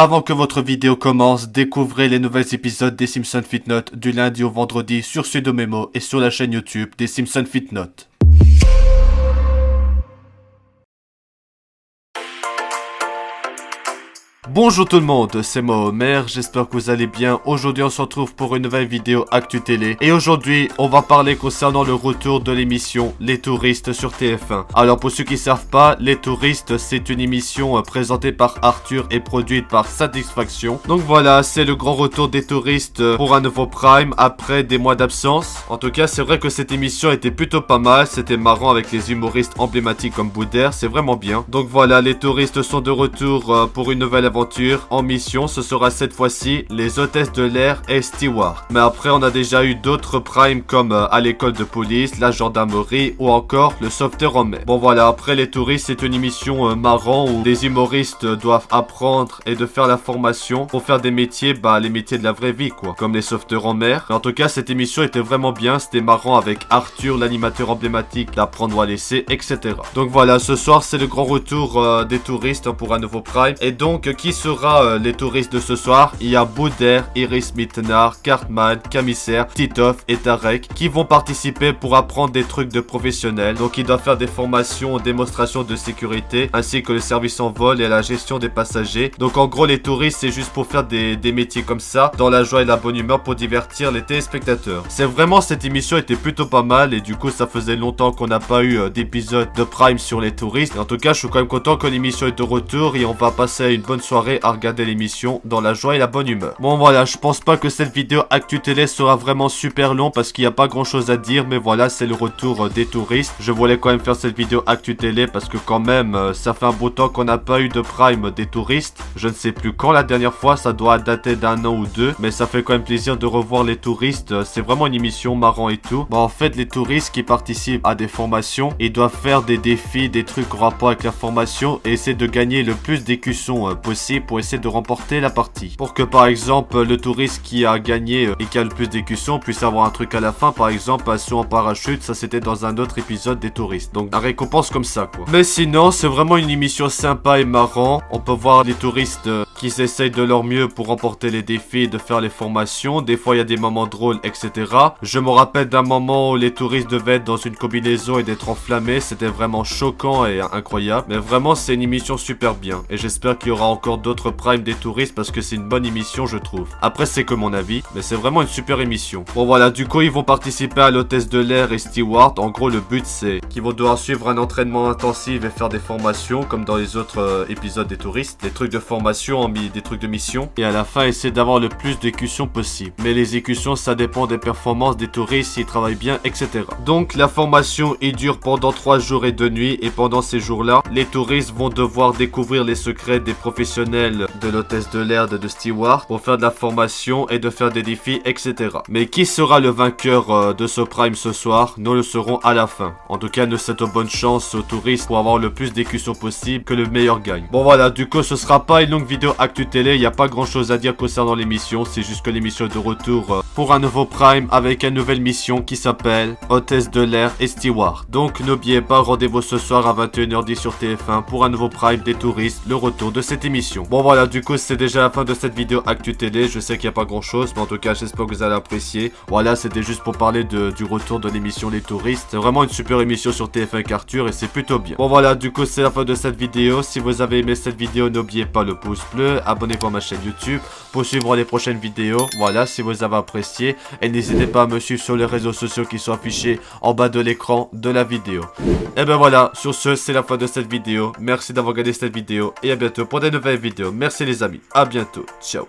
Avant que votre vidéo commence, découvrez les nouveaux épisodes des Simpsons FitNote du lundi au vendredi sur Sudomemo et sur la chaîne YouTube des Simpsons FitNote. Bonjour tout le monde, c'est moi Homer, j'espère que vous allez bien. Aujourd'hui on se retrouve pour une nouvelle vidéo Actu Télé. Et aujourd'hui on va parler concernant le retour de l'émission Les Touristes sur TF1. Alors pour ceux qui ne savent pas, Les Touristes c'est une émission présentée par Arthur et produite par Satisfaction. Donc voilà, c'est le grand retour des touristes pour un nouveau prime après des mois d'absence. En tout cas c'est vrai que cette émission était plutôt pas mal, c'était marrant avec les humoristes emblématiques comme Boudère, c'est vraiment bien. Donc voilà, les touristes sont de retour pour une nouvelle aventure. En mission, ce sera cette fois-ci les hôtesses de l'air et Stewart. Mais après, on a déjà eu d'autres primes comme à l'école de police, la gendarmerie ou encore le sauveteur en mer. Bon voilà, après les touristes, c'est une émission marrant où des humoristes doivent apprendre et de faire la formation pour faire des métiers, les métiers de la vraie vie quoi, comme les sauveteurs en mer. Mais en tout cas, cette émission était vraiment bien, c'était marrant avec Arthur, l'animateur emblématique d'Apprendre ou à laisser, etc. Donc voilà, ce soir, c'est le grand retour des touristes pour un nouveau prime. Et donc, qui sera les touristes de ce soir? Il y a Boudère, Iris Mittenard, Cartman, Camissaire, Titoff et Tarek qui vont participer pour apprendre des trucs de professionnels. Donc ils doivent faire des formations, démonstrations de sécurité ainsi que le service en vol et la gestion des passagers. Donc en gros les touristes c'est juste pour faire des métiers comme ça dans la joie et la bonne humeur pour divertir les téléspectateurs. C'est vraiment, cette émission était plutôt pas mal et du coup ça faisait longtemps qu'on n'a pas eu d'épisode de Prime sur les touristes. Et en tout cas je suis quand même content que l'émission est de retour et on va passer une bonne soirée à regarder l'émission dans la joie et la bonne humeur. Bon voilà, je pense pas que cette vidéo Actu Télé sera vraiment super long parce qu'il n'y a pas grand chose à dire, mais voilà, c'est le retour des touristes. Je voulais quand même faire cette vidéo Actu Télé parce que quand même ça fait un beau temps qu'on n'a pas eu de prime des touristes. Je ne sais plus quand la dernière fois, ça doit dater d'un an ou deux, mais ça fait quand même plaisir de revoir les touristes. C'est vraiment une émission marrant et tout. En fait, les touristes qui participent à des formations, ils doivent faire des défis, des trucs en rapport avec la formation et essayer de gagner le plus d'écussons possible pour essayer de remporter la partie. Pour que par exemple le touriste qui a gagné et qui a le plus d'écussons puisse avoir un truc à la fin, par exemple un saut en parachute, ça c'était dans un autre épisode des touristes. Donc la récompense comme ça quoi. Mais sinon c'est vraiment une émission sympa et marrant. On peut voir les touristes qui essayent de leur mieux pour remporter les défis et de faire les formations. Des fois il y a des moments drôles, etc. Je me rappelle d'un moment où les touristes devaient être dans une combinaison et d'être enflammés. C'était vraiment choquant et incroyable. Mais vraiment c'est une émission super bien. Et j'espère qu'il y aura encore d'autres prime des touristes parce que c'est une bonne émission je trouve. Après c'est que mon avis, mais c'est vraiment une super émission. Bon voilà, du coup ils vont participer à l'hôtesse de l'air et Stewart. En gros le but c'est qu'ils vont devoir suivre un entraînement intensif et faire des formations comme dans les autres épisodes des touristes. Des trucs de formation, des trucs de mission. Et à la fin essayer d'avoir le plus d'écussons possible. Mais les écussons ça dépend des performances des touristes, s'ils travaillent bien, etc. Donc la formation il dure pendant 3 jours et 2 nuits. Et pendant ces jours là, les touristes vont devoir découvrir les secrets des professionnels de l'hôtesse de l'air de Stewart pour faire de la formation et de faire des défis, etc. Mais qui sera le vainqueur de ce prime ce soir? Nous le saurons à la fin. En tout cas, nous souhaitons bonne chance aux touristes pour avoir le plus d'écussons possible, que le meilleur gagne. Bon voilà, du coup ce sera pas une longue vidéo Actu Télé, il n'y a pas grand chose à dire concernant l'émission, c'est juste que l'émission est de retour pour un nouveau prime avec une nouvelle mission qui s'appelle Hôtesse de l'air et Stewart. Donc n'oubliez pas, rendez-vous ce soir à 21h10 sur TF1 pour un nouveau prime des touristes, le retour de cette émission. Bon voilà, du coup c'est déjà la fin de cette vidéo Actu Télé. Je sais qu'il n'y a pas grand chose, mais en tout cas j'espère que vous allez apprécier. Voilà, c'était juste pour parler du retour de l'émission Les Touristes. C'est vraiment une super émission sur TF1 avec Arthur et c'est plutôt bien. Bon voilà, du coup c'est la fin de cette vidéo. Si vous avez aimé cette vidéo, n'oubliez pas le pouce bleu, abonnez-vous à ma chaîne YouTube pour suivre les prochaines vidéos. Voilà, si vous avez apprécié, et n'hésitez pas à me suivre sur les réseaux sociaux qui sont affichés en bas de l'écran de la vidéo. Et ben voilà, sur ce c'est la fin de cette vidéo. Merci d'avoir regardé cette vidéo et à bientôt pour de nouvelles vidéos. Merci les amis, à bientôt, ciao.